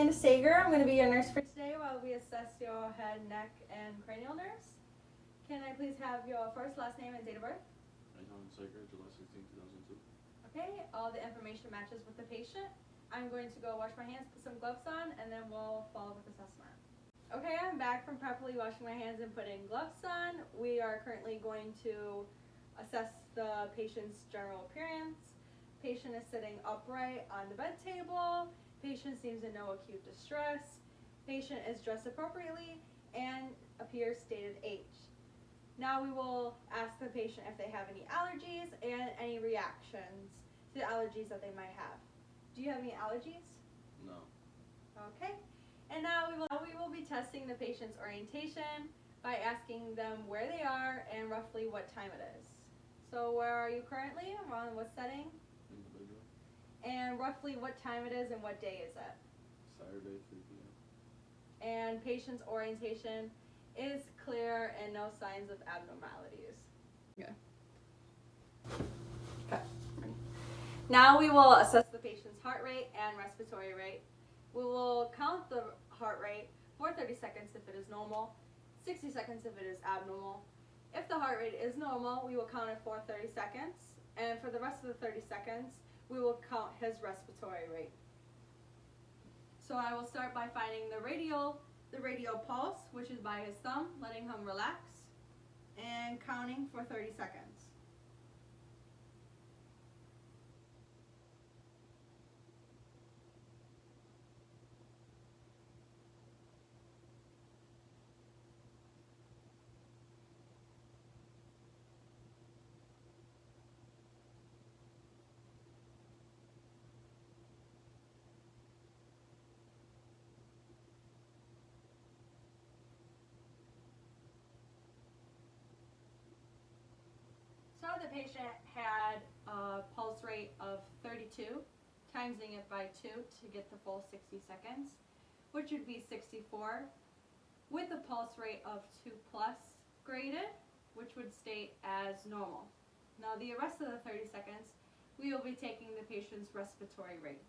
name is Sager. I'm going to be your nurse for today while we assess your head, neck, and cranial nerves. Can I please have your first, last name, and date of birth? Sager, July 16, 2002. Okay, all the information matches with the patient. I'm going to go wash my hands, put some gloves on, and then we'll follow with assessment. Okay, I'm back from properly washing my hands and putting gloves on. We are currently going to assess the patient's general appearance. Patient is sitting upright on the bed table. Patient seems in no acute distress. Patient is dressed appropriately and appears stated age. Now we will ask the patient if they have any allergies and any reactions to the allergies that they might have. Do you have any allergies? No. Okay. And now we will be testing the patient's orientation by asking them where they are and roughly what time it is. So where are you currently? Around what setting? Individual. And roughly what time it is and what day is it? Saturday, 3 p.m. And patient's orientation is clear and no signs of abnormalities. Okay. Now we will assess the patient's heart rate and respiratory rate. We will count the heart rate for 30 seconds if it is normal, 60 seconds if it is abnormal. If the heart rate is normal, we will count it for 30 seconds, and for the rest of the 30 seconds, we will count his respiratory rate. So I will start by finding the radial pulse, which is by his thumb, letting him relax, and counting for 30 seconds. So the patient had a pulse rate of 32, timesing it by 2 to get the full 60 seconds, which would be 64, with a pulse rate of 2+ graded, which would state as normal. Now the rest of the 30 seconds, we will be taking the patient's respiratory rate.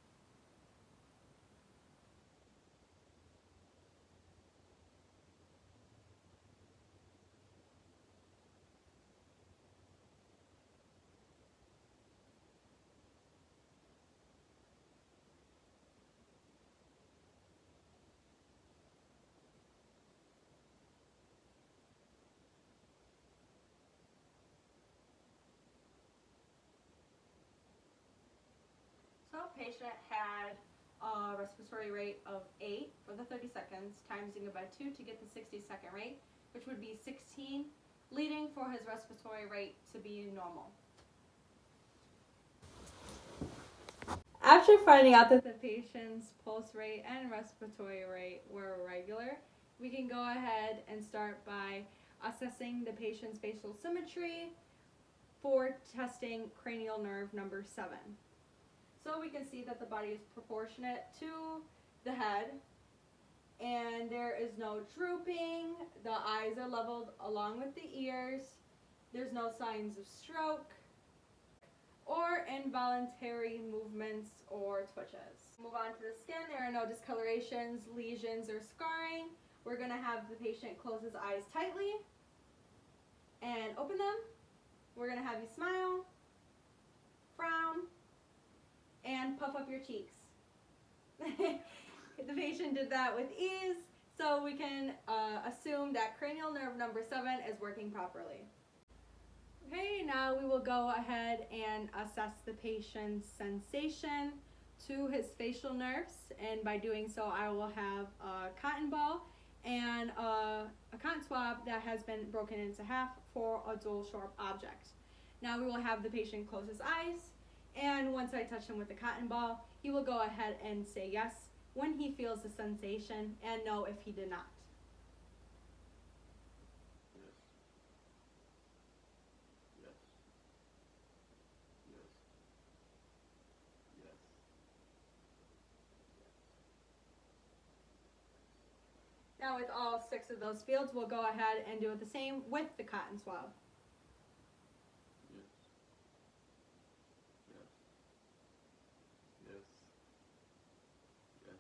So patient had a respiratory rate of 8 for the 30 seconds, timesing it by 2 to get the 60-second rate, which would be 16, leading for his respiratory rate to be normal. After finding out that the patient's pulse rate and respiratory rate were regular, we can go ahead and start by assessing the patient's facial symmetry for testing cranial nerve number 7. So we can see that the body is proportionate to the head, and there is no drooping, the eyes are leveled along with the ears, there's no signs of stroke or involuntary movements or twitches. Move on to the skin. There are no discolorations, lesions, or scarring. We're going to have the patient close his eyes tightly and open them. We're going to have you smile, frown, and puff up your cheeks. The patient did that with ease, so we can assume that cranial nerve number 7 is working properly. Okay, now we will go ahead and assess the patient's sensation to his facial nerves, and by doing so I will have a cotton ball and a cotton swab that has been broken into half for a dual sharp object. Now we will have the patient close his eyes, and once I touch him with the cotton ball, he will go ahead and say yes when he feels the sensation and no if he did not. Yes. Yes. Yes. Yes. Now with all 6 of those fields, we'll go ahead and do it the same with the cotton swab. Yes. Yes. Yes. Yes.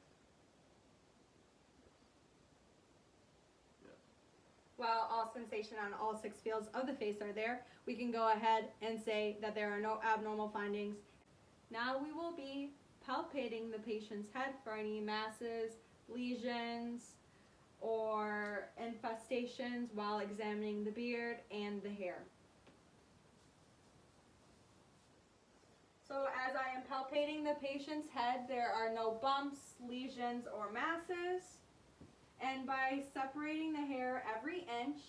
while all sensation on all 6 fields of the face are there, we can go ahead and say that there are no abnormal findings. Now we will be palpating the patient's head for any masses, lesions, or infestations while examining the beard and the hair. So as I am palpating the patient's head, there are no bumps, lesions, or masses. And by separating the hair every inch,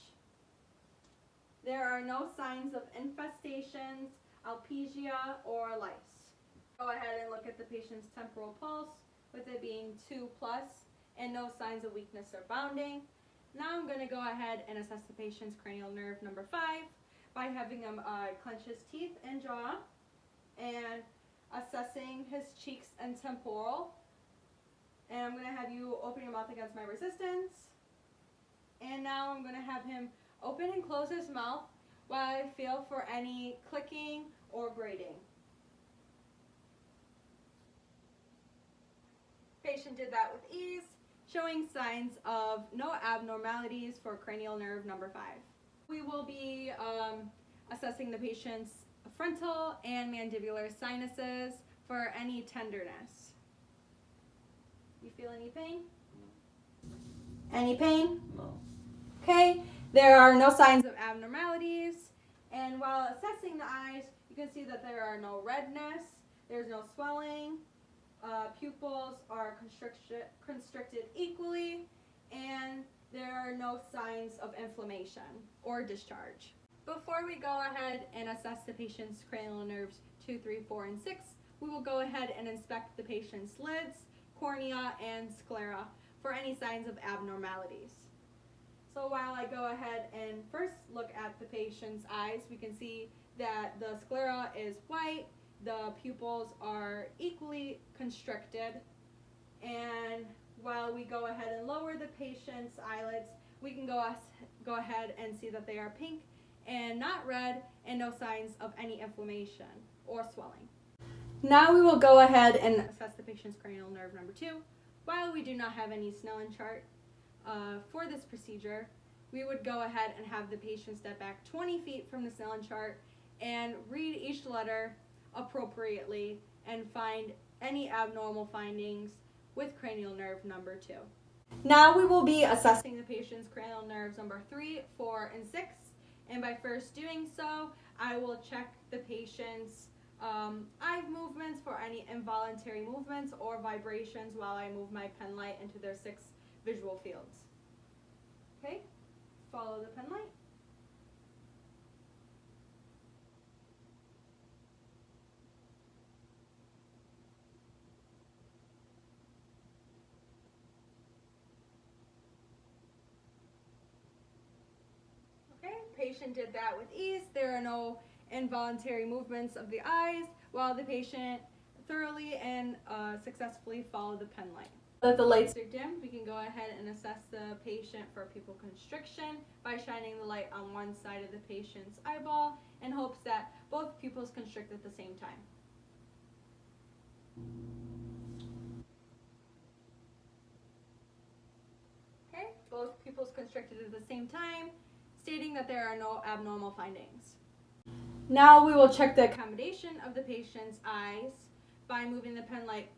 there are no signs of infestations, alopecia, or lice. Go ahead and look at the patient's temporal pulse, with it being 2+, and no signs of weakness or bounding. Now I'm going to go ahead and assess the patient's cranial nerve number 5 by having him clench his teeth and jaw, and assessing his cheeks and temporal. And I'm going to have you open your mouth against my resistance. And now I'm going to have him open and close his mouth while I feel for any clicking or grating. Patient did that with ease, showing signs of no abnormalities for cranial nerve number 5. We will be assessing the patient's frontal and mandibular sinuses for any tenderness. You feel any pain? No. Any pain? No. Okay, there are no signs of abnormalities, and while assessing the eyes, you can see that there are no redness, there's no swelling, pupils are constricted equally, and there are no signs of inflammation or discharge. Before we go ahead and assess the patient's cranial nerves 2, 3, 4, and 6, we will go ahead and inspect the patient's lids, cornea, and sclera for any signs of abnormalities. So while I go ahead and first look at the patient's eyes, we can see that the sclera is white, the pupils are equally constricted, and while we go ahead and lower the patient's eyelids, we can go ahead and see that they are pink and not red, and no signs of any inflammation or swelling. Now we will go ahead and assess the patient's cranial nerve number 2. While we do not have any Snellen chart for this procedure, we would go ahead and have the patient step back 20 feet from the Snellen chart and read each letter appropriately and find any abnormal findings with cranial nerve number 2. Now we will be assessing the patient's cranial nerves number 3, 4, and 6. And by first doing so, I will check the patient's eye movements for any involuntary movements or vibrations while I move my pen light into their 6 visual fields. Okay, follow the pen light. Okay, patient did that with ease. There are no involuntary movements of the eyes while the patient thoroughly and successfully followed the pen light. That the lights are dim, we can go ahead and assess the patient for pupil constriction by shining the light on one side of the patient's eyeball in hopes that both pupils constrict at the same time. Okay, both pupils constricted at the same time, stating that there are no abnormal findings. Now we will check the accommodation of the patient's eyes by moving the pen light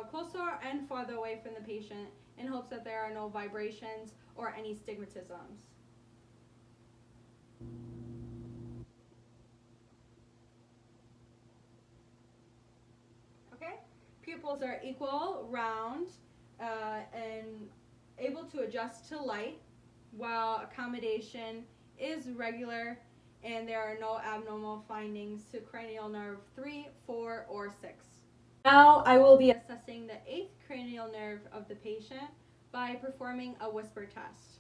closer and farther away from the patient in hopes that there are no vibrations or any stigmatisms. Okay, pupils are equal, round, and able to adjust to light, while accommodation is regular and there are no abnormal findings to cranial nerve 3, 4, or 6. Now I will be assessing the 8th cranial nerve of the patient by performing a whisper test.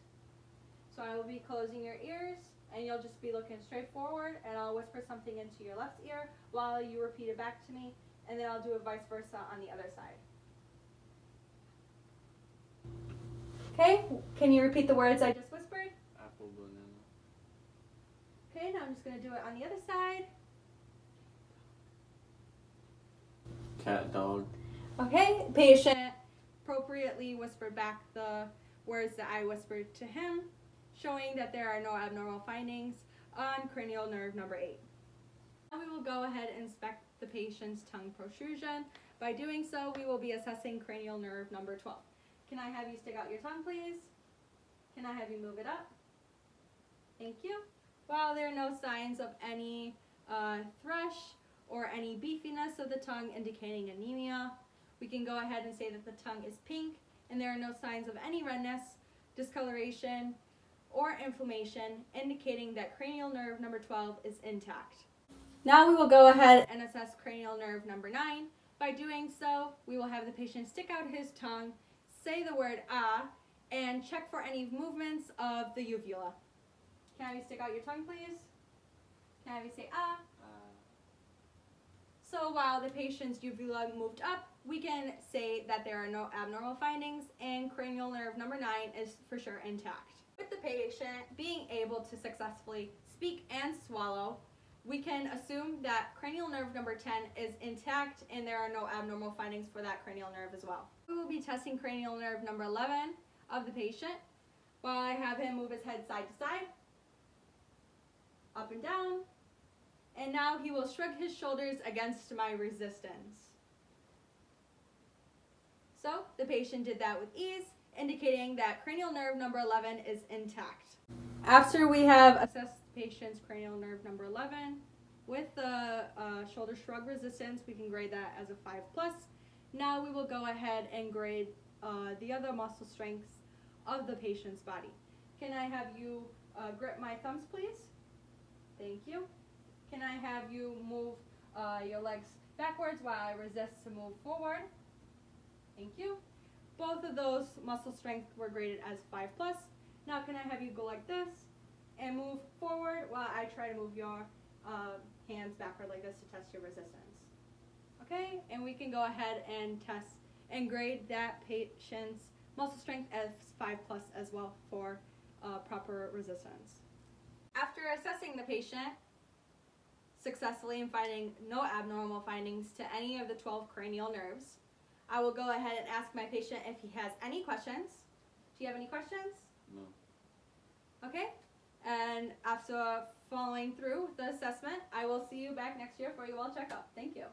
So I will be closing your ears and you'll just be looking straight forward, and I'll whisper something into your left ear while you repeat it back to me, and then I'll do it vice versa on the other side. Okay, can you repeat the words I just whispered? Apple, banana. Okay, now I'm just going to do it on the other side. Cat, dog. Okay, patient appropriately whispered back the words that I whispered to him, showing that there are no abnormal findings on cranial nerve number 8. Now we will go ahead and inspect the patient's tongue protrusion. By doing so, we will be assessing cranial nerve number 12. Can I have you stick out your tongue, please? Can I have you move it up? Thank you. While there are no signs of any thrush or any beefiness of the tongue indicating anemia, we can go ahead and say that the tongue is pink and there are no signs of any redness, discoloration, or inflammation indicating that cranial nerve number 12 is intact. Now we will go ahead and assess cranial nerve number 9. By doing so, we will have the patient stick out his tongue, say the word ah, and check for any movements of the uvula. Can I have you stick out your tongue, please? Can I have you say ah? So while the patient's uvula moved up, we can say that there are no abnormal findings and cranial nerve number 9 is for sure intact. With the patient being able to successfully speak and swallow, we can assume that cranial nerve number 10 is intact and there are no abnormal findings for that cranial nerve as well. We will be testing cranial nerve number 11 of the patient while I have him move his head side to side, up and down, and now he will shrug his shoulders against my resistance. So the patient did that with ease, indicating that cranial nerve number 11 is intact. After we have assessed the patient's cranial nerve number 11 with the shoulder shrug resistance, we can grade that as a 5+. Now we will go ahead and grade the other muscle strengths of the patient's body. Can I have you grip my thumbs, please? Thank you. Can I have you move your legs backwards while I resist to move forward? Thank you. Both of those muscle strengths were graded as 5+. Now can I have you go like this and move forward while I try to move your hands backward like this to test your resistance. Okay, and we can go ahead and test and grade that patient's muscle strength as 5+ as well for proper resistance. After assessing the patient successfully and finding no abnormal findings to any of the 12 cranial nerves, I will go ahead and ask my patient if he has any questions. Do you have any questions? No. Okay, and after following through the assessment, I will see you back next year for your well checkup. Thank you.